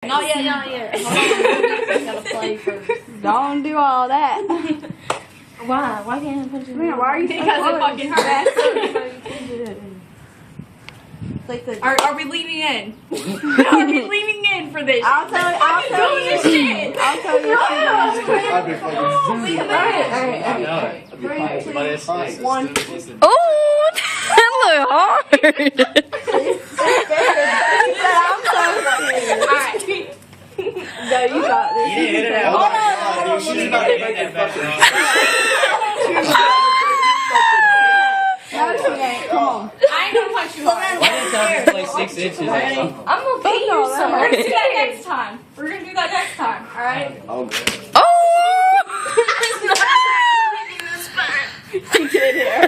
Not yet, not yet. Hold on. I gotta play first. Don't do all that. Why? Why can't I punch his Man, why are you Because so it fucking hurts. Like the, Are we leaning in? Are we leaning in for this? I'll tell you. I'll tell doing you. this shit. I'll tell you. I'd be fucking zooming. Alright. 3, 2, 1. Oh, that look hard. I'm so scared. Alright. No, you got this. You didn't hit it out. Oh my God, she's about to make it fucking. No, she ain't. Come on. I ain't gonna punch you hard. Why didn't you play 6 inches? I'm gonna beat you no, some. that We're gonna do that next time. We're gonna do that next time. Alright? Oh, man. Oh. He did it.